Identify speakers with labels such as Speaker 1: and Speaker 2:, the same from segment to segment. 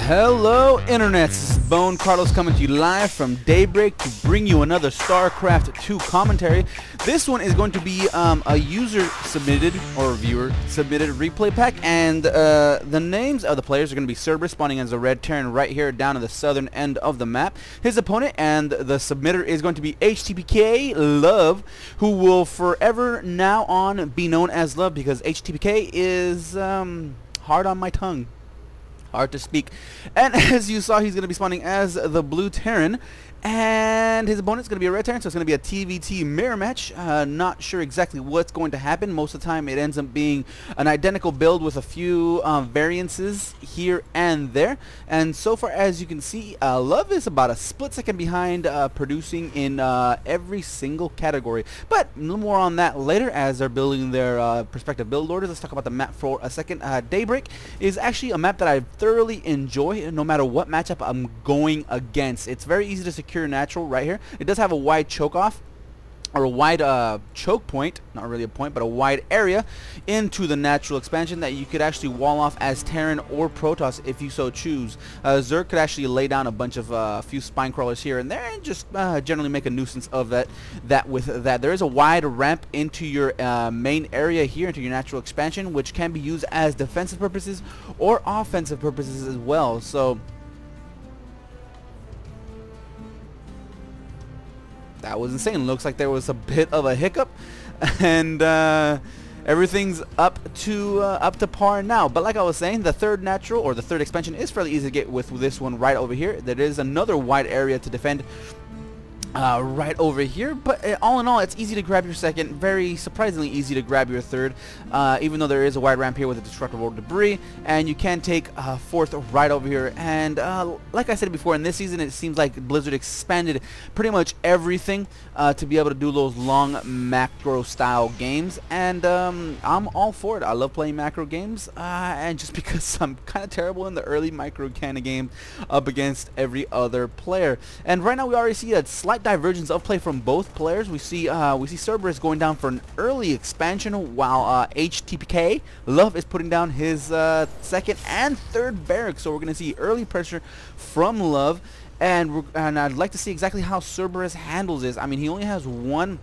Speaker 1: Hello Internet, this is BoneCarlos coming to you live from Daybreak to bring you another StarCraft 2 commentary. This one is going to be a user submitted or viewer submitted replay pack, and the names of the players are going to be Cerberus, spawning as a red Terran right here down at the southern end of the map. His opponent and the submitter is going to be htpkLove, who will forever now on be known as Love, because htpk is hard on my tongue. Hard to speak. And as you saw, he's going to be spawning as the blue Terran, and his opponent's going to be a red Terran, so it's going to be a TVT mirror match. Not sure exactly what's going to happen. Most of the time it ends up being an identical build with a few variances here and there. And so far as you can see, Love is about a split second behind, producing in every single category. But a little more on that later as they're building their respective build orders. Let's talk about the map for a second. Daybreak is actually a map that I thoroughly enjoy no matter what matchup I'm going against. It's very easy to secure natural right here. It does have a wide choke off, or a wide choke point, not really a point, but a wide area into the natural expansion that you could actually wall off as Terran or Protoss if you so choose. Zerg could actually lay down a bunch of few spine crawlers here and there and just generally make a nuisance of that. With that, there is a wide ramp into your main area here, into your natural expansion, which can be used as defensive purposes or offensive purposes as well. So that was insane. Looks like there was a bit of a hiccup, and everything's up to par now. But like I was saying, the third natural, or the third expansion, is fairly easy to get with this one right over here. There is another wide area to defend right over here, but all in all, it's easy to grab your second, very surprisingly easy to grab your third, even though there is a wide ramp here with a destructible debris, and you can take fourth right over here. And like I said before, in this season it seems like Blizzard expanded pretty much everything to be able to do those long macro style games, and I'm all for it. I love playing macro games, and just because I'm kind of terrible in the early micro kind of game up against every other player. And right now we already see a slight divergence of play from both players. We see Cerberus going down for an early expansion, while htpkLove is putting down his second and third barracks. So we're going to see early pressure from Love, and I'd like to see exactly how Cerberus handles this. I mean, he only has one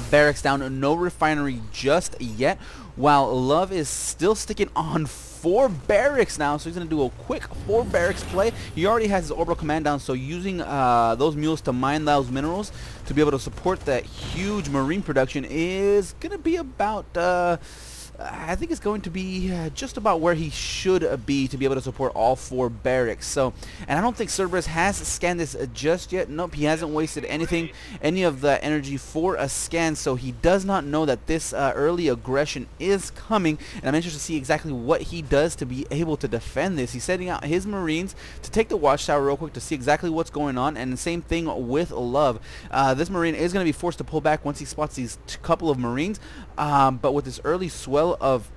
Speaker 1: barracks down, no refinery just yet, while Love is still sticking on 4 barracks now, so he's going to do a quick 4 barracks play. He already has his orbital command down, so using those mules to mine those minerals to be able to support that huge marine production is going to be about I think it's going to be just about where he should be to be able to support all 4 barracks. So, and I don't think Cerberus has scanned this just yet. Nope, he hasn't wasted any of the energy for a scan, so he does not know that this early aggression is coming, and I'm interested to see exactly what he does to be able to defend this. He's setting out his Marines to take the watchtower real quick to see exactly what's going on, and the same thing with Love. This Marine is going to be forced to pull back once he spots these couple of Marines, but with this early swell of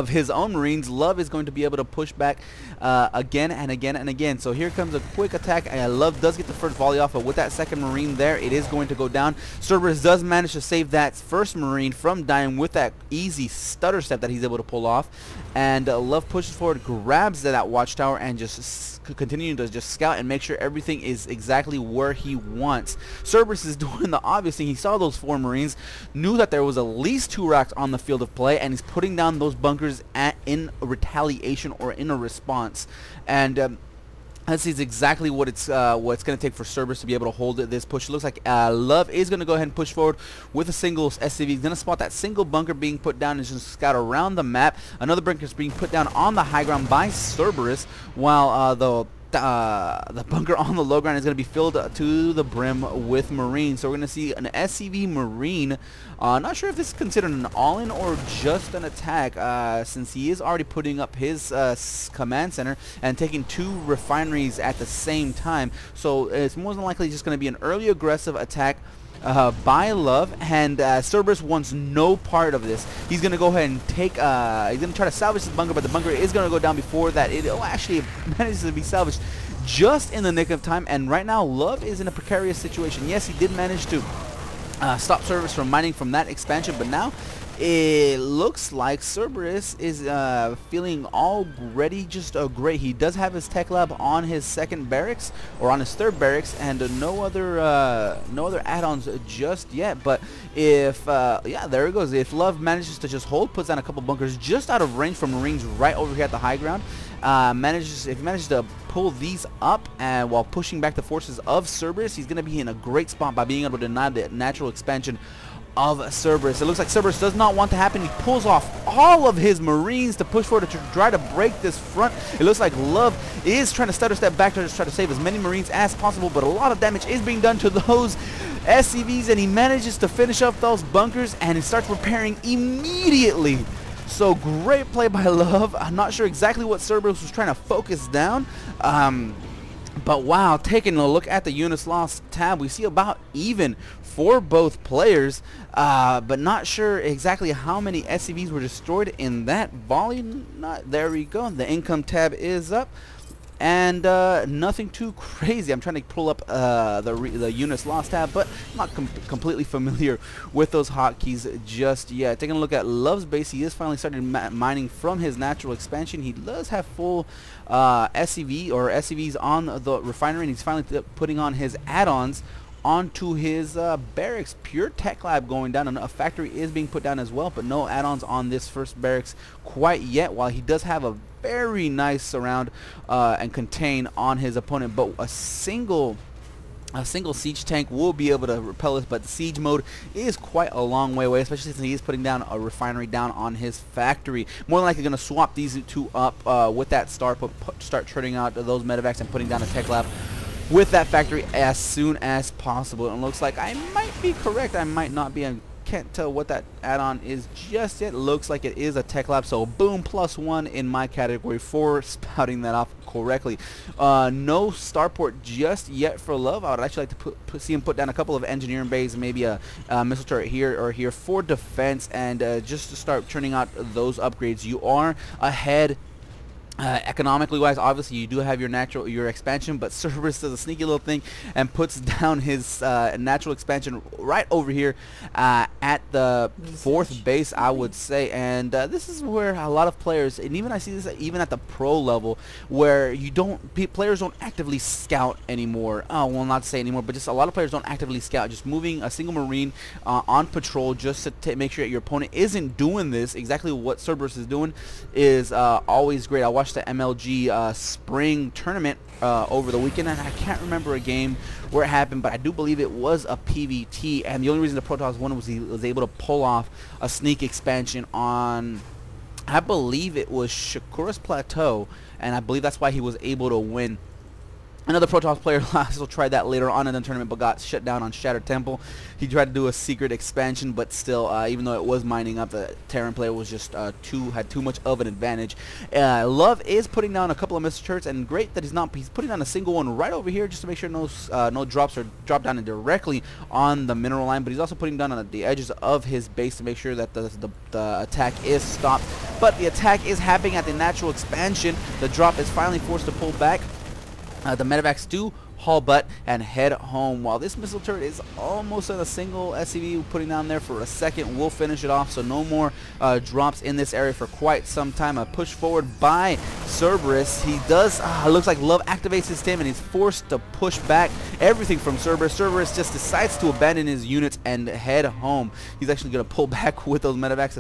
Speaker 1: his own Marines, Love is going to be able to push back again and again and again. So here comes a quick attack. Love does get the first volley off, but with that second Marine there, it is going to go down. Cerberus does manage to save that first Marine from dying with that easy stutter step that he's able to pull off, and Love pushes forward, grabs that watchtower, and just continuing to just scout and make sure everything is exactly where he wants. Cerberus is doing the obvious thing. He saw those 4 Marines, knew that there was at least 2 racks on the field of play, and he's putting down those bunkers in retaliation or in a response. And this is exactly what it's going to take for Cerberus to be able to hold this push. It looks like Love is going to go ahead and push forward with a single SCV. He's going to spot that single bunker being put down and just scout around the map. Another bunker is being put down on the high ground by Cerberus, while the bunker on the low ground is going to be filled to the brim with Marines. So we're going to see an SCV Marine. Not sure if this is considered an all-in or just an attack, since he is already putting up his command center and taking 2 refineries at the same time. So it's more than likely just going to be an early aggressive attack by Love, and Cerberus wants no part of this. He's going to go ahead and take, he's going to try to salvage the bunker, but the bunker is going to go down before that. It actually manages to be salvaged just in the nick of time, and right now Love is in a precarious situation. Yes, he did manage to stop Cerberus from mining from that expansion, but now it looks like Cerberus is feeling already just great. He does have his tech lab on his second barracks, or on his third barracks, and no other add-ons just yet. But if yeah, there it goes. If Love manages to just hold, puts down a couple bunkers just out of range from Marines right over here at the high ground, if he manages to pull these up and while pushing back the forces of Cerberus, he's going to be in a great spot by being able to deny the natural expansion of Cerberus. It looks like Cerberus does not want to happen. He pulls off all of his Marines to push forward to try to break this front. It looks like Love is trying to stutter step back to just try to save as many Marines as possible, but a lot of damage is being done to those SCVs, and he manages to finish up those bunkers, and he starts repairing immediately. So great play by Love. I'm not sure exactly what Cerberus was trying to focus down. But wow, taking a look at the units lost tab, we see about even for both players, but not sure exactly how many SCVs were destroyed in that volley. There we go. The income tab is up, and nothing too crazy. I'm trying to pull up the units lost tab, but I'm not completely familiar with those hotkeys just yet. Taking a look at Love's base, he is finally starting mining from his natural expansion. He does have full SCV or SCVs on the refinery, and he's finally putting on his add-ons onto his barracks. Pure tech lab going down, and a factory is being put down as well, but no add-ons on this first barracks quite yet, while he does have a very nice surround and contain on his opponent. But a single siege tank will be able to repel us, but the siege mode is quite a long way away, especially since he is putting down a refinery down on his factory. More than likely going to swap these two up with that start turning out those medevacs and putting down a tech lab with that factory as soon as possible. And it looks like I might be correct, I might not be. I can't tell what that add-on is just yet. Looks like it is a tech lab, so boom, +1 in my category for spouting that off correctly. No starport just yet for Love. I would actually like to see him put down a couple of engineering bays, maybe a missile turret here or here for defense, and just to start turning out those upgrades. You are ahead economically wise. Obviously you do have your expansion, but Cerberus does a sneaky little thing and puts down his natural expansion right over here at the fourth base, I would say. And this is where a lot of players, and even I see this even at the pro level, where players don't actively scout anymore. Well, not to say anymore, but just a lot of players don't actively scout. Just moving a single Marine on patrol just to make sure that your opponent isn't doing this. Exactly what Cerberus is doing is always great. I watched the MLG spring tournament over the weekend, and I can't remember a game where it happened, but I do believe it was a PVT, and the only reason the Protoss won was he was able to pull off a sneak expansion on, I believe it was Shakura's Plateau, and I believe that's why he was able to win. Another Protoss player also tried that later on in the tournament, but got shut down on Shattered Temple. He tried to do a secret expansion, but still, even though it was mining up, the Terran player was just had too much of an advantage. Love is putting down a couple of missile turrets, and great that he's putting down a single one right over here just to make sure no drops are dropped down directly on the mineral line. But he's also putting down on the edges of his base to make sure that the attack is stopped. But the attack is happening at the natural expansion. The drop is finally forced to pull back. The medevacs do haul butt and head home, while this missile turret is almost at a single SCV putting down there for a second. We'll finish it off, so no more drops in this area for quite some time. A push forward by Cerberus. He does, looks like Love activates his stim, and he's forced to push back everything from Cerberus. Cerberus just decides to abandon his units and head home. He's actually going to pull back with those medevacs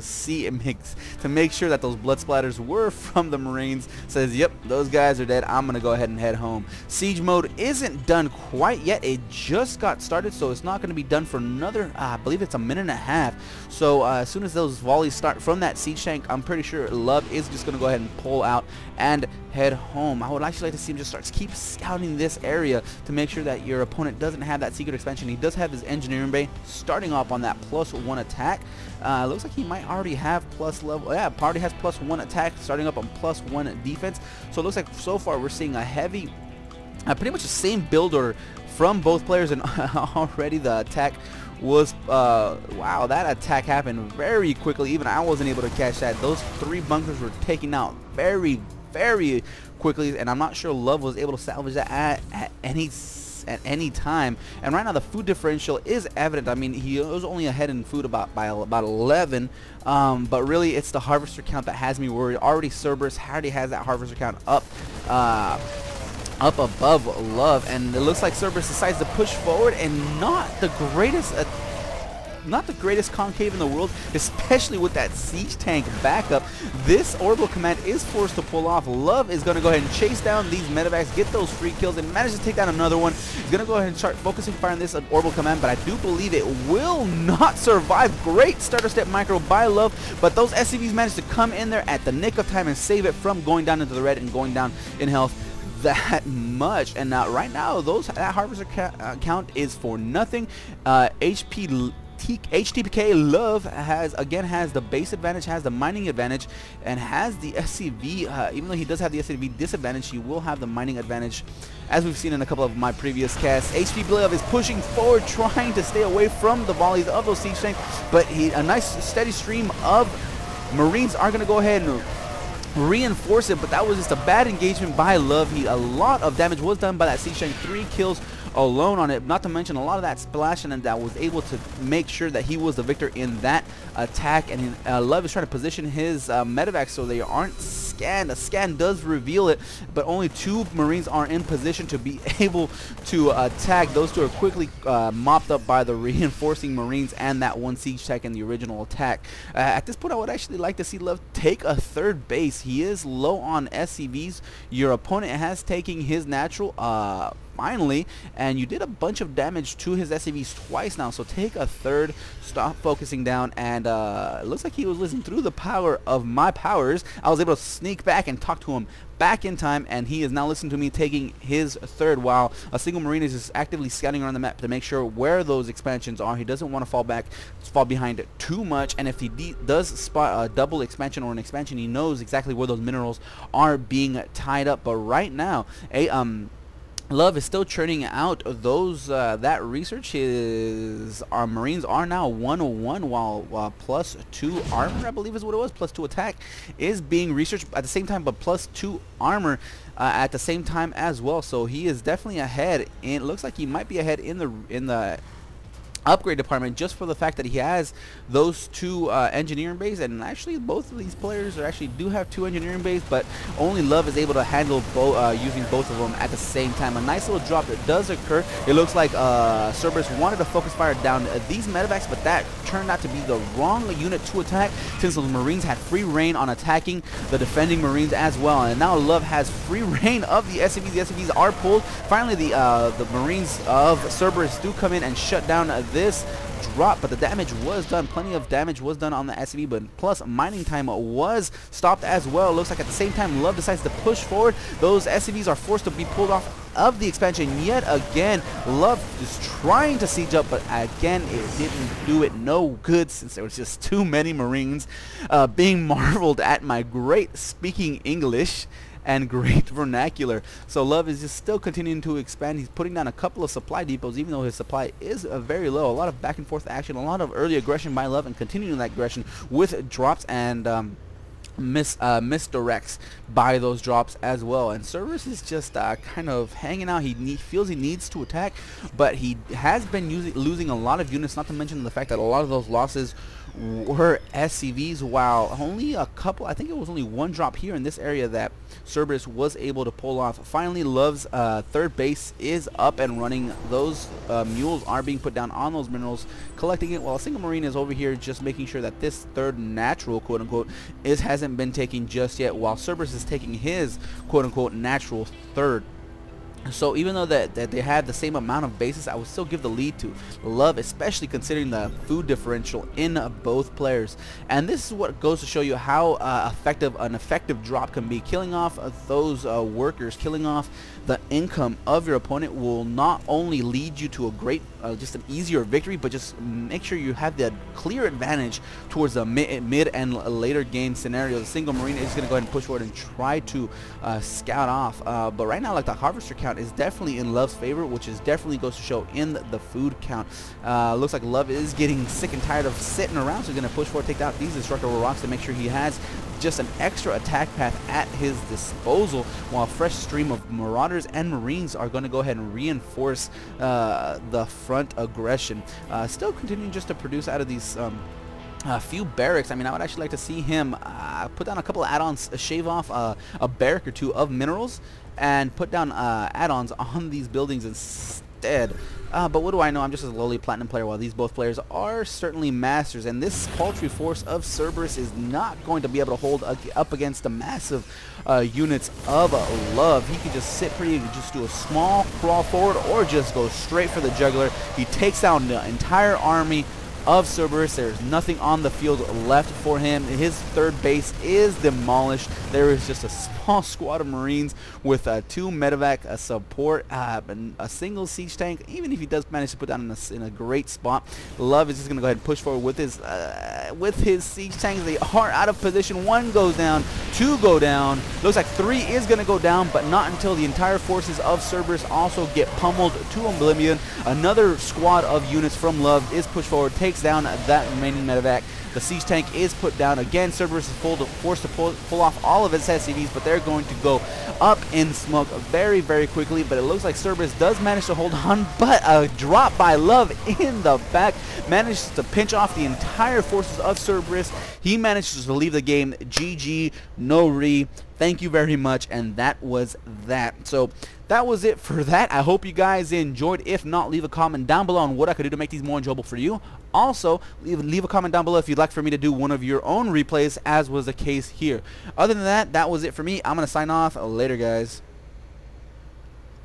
Speaker 1: to make sure that those blood splatters were from the Marines. Says, yep, those guys are dead. I'm going to go ahead and head home. Siege mode isn't done quite yet. It just got started, so it's not going to be done for another, I believe it's a minute and a half. So as soon as those volleys start from that siege tank, I'm pretty sure Love is just going to go ahead and pull out and head home. I would actually like to see him just keep scouting this area to make sure that your opponent doesn't have that secret expansion. He does have his engineering bay starting off on that +1 attack. Looks like he might already have already has +1 attack starting up on +1 defense. So it looks like so far we're seeing a heavy pretty much the same build order from both players, and already the attack was wow, that attack happened very quickly. Even I wasn't able to catch that. Those 3 bunkers were taken out very quickly, and I'm not sure Love was able to salvage that at any at any time. And right now the food differential is evident. I mean, he was only ahead in food by about 11, but really it's the harvester count that has me worried. Already Cerberus already has that harvester count up above Love, and it looks like Cerberus decides to push forward, and not the greatest concave in the world, especially with that siege tank backup. This orbital command is forced to pull off. Love is going to go ahead and chase down these medevacs, get those free kills, and manage to take down another one. He's going to go ahead and start focusing fire on this orbital command, but I do believe it will not survive. Great starter step micro by Love, but those SCVs managed to come in there at the nick of time and save it from going down into the red and going down in health that much. And right now that harvester count is for nothing. htpkLove has the base advantage, has the mining advantage, and has the SCV. Even though he does have the SCV disadvantage, he will have the mining advantage, as we've seen in a couple of my previous casts. htpkLove is pushing forward, trying to stay away from the volleys of those siege tanks, but a nice steady stream of Marines are going to go ahead and reinforce it, but that was just a bad engagement by Love. A lot of damage was done by that siege tank, 3 kills alone on it, not to mention a lot of that splash, and that was able to make sure that he was the victor in that attack. And Love is trying to position his medevacs so they aren't scanned. A scan does reveal it, but only 2 Marines are in position to be able to attack. Those 2 are quickly mopped up by the reinforcing Marines and that 1 siege tech in the original attack. At this point, I would actually like to see Love take a 3rd base. He is low on SCVs. Your opponent has taken his natural finally, and you did a bunch of damage to his SCVs twice now, so take a 3rd, stop focusing down, and it looks like he was listening through the power of my powers. I was able to sneak back and talk to him back in time, and he is now listening to me taking his 3rd, while a single Marine is just actively scouting around the map to make sure where those expansions are. He doesn't want to fall behind too much, and if he does spot a double expansion or an expansion, he knows exactly where those minerals are being tied up. But right now, Love is still churning out those that research. Our Marines are now 101, while +2 armor, I believe is what it was, +2 attack is being researched at the same time, but +2 armor at the same time as well. So he is definitely ahead, and it looks like he might be ahead in the upgrade department, just for the fact that he has those 2 engineering bays. And actually both of these players do have 2 engineering bays, but only Love is able to handle using both of them at the same time. A nice little drop that does occur. It looks like Cerberus wanted to focus fire down these medevacs, but that turned out to be the wrong unit to attack, since the Marines had free reign on attacking the defending Marines as well. And now Love has free reign of the SCVs. The SCVs are pulled. Finally, the Marines of Cerberus do come in and shut down this drop, but the damage was done. Plenty of damage was done on the SCV, but plus mining time was stopped as well. Looks like at the same time Love decides to push forward. Those SCVs are forced to be pulled off of the expansion yet again. Love is trying to siege up, but again it didn't do it no good, since there was just too many Marines being marveled at my great speaking English and great vernacular. So Love is just still continuing to expand. He's putting down a couple of supply depots, even though his supply is very low. A lot of back and forth action, a lot of early aggression by Love, and continuing that aggression with drops and misdirects by those drops as well. And Cerberus is just kind of hanging out. He feels he needs to attack, but he has been losing a lot of units, not to mention the fact that a lot of those losses were SCVs, while only a couple, I think it was only 1 drop here in this area that Cerberus was able to pull off. Finally, Love's 3rd base is up and running. Those mules are being put down on those minerals, collecting it, while a single Marine is over here just making sure that this 3rd natural, quote-unquote, hasn't been taken just yet, while Cerberus is taking his, quote-unquote, natural 3rd. So even though that they had the same amount of bases, I would still give the lead to Love, especially considering the food differential in both players. And this is what goes to show you how an effective drop can be. Killing off those workers, killing off the income of your opponent will not only lead you to a great, just an easier victory, but just make sure you have the clear advantage towards the mid and later game scenario. The single Marine is going to go ahead and push forward and try to scout off. But right now, like, the harvester count is definitely in Love's favor, which is definitely goes to show in the food count. Looks like Love is getting sick and tired of sitting around, so he's going to push forward, take out these destructible rocks to make sure he has just an extra attack path at his disposal, while a fresh stream of Marauders and Marines are going to go ahead and reinforce the front aggression. Still continuing just to produce out of these a few barracks. I mean, I would actually like to see him put down a couple of add-ons, shave off a barrack or two of minerals, and put down add-ons on these buildings instead. But what do I know? I'm just a lowly platinum player, while these both players are certainly masters, and this paltry force of Cerberus is not going to be able to hold up against the massive units of Love. He can just sit pretty and just do a small crawl forward, or just go straight for the jugular. He takes down the entire army of Cerberus. There's nothing on the field left for him. His third base is demolished. There is just a small squad of Marines with 2 medevac, a support, and a single siege tank. Even if he does manage to put down in a great spot, Love is just going to go ahead and push forward with his siege tanks. They are out of position. 1 goes down, 2 go down. Looks like 3 is going to go down, but not until the entire forces of Cerberus also get pummeled to oblivion. Another squad of units from Love is pushed forward, takes down that remaining medevac. The siege tank is put down. Again, Cerberus is forced to pull off all of its SCVs, but they're going to go up in smoke very, very quickly. But it looks like Cerberus does manage to hold on, but a drop by Love in the back manages to pinch off the entire forces of Cerberus. He manages to leave the game. GG, no re. Thank you very much, and that was that. So that was it for that. I hope you guys enjoyed. If not, leave a comment down below on what I could do to make these more enjoyable for you. Also, leave a comment down below if you'd like for me to do one of your own replays, as was the case here. Other than that, that was it for me. I'm going to sign off. Later, guys.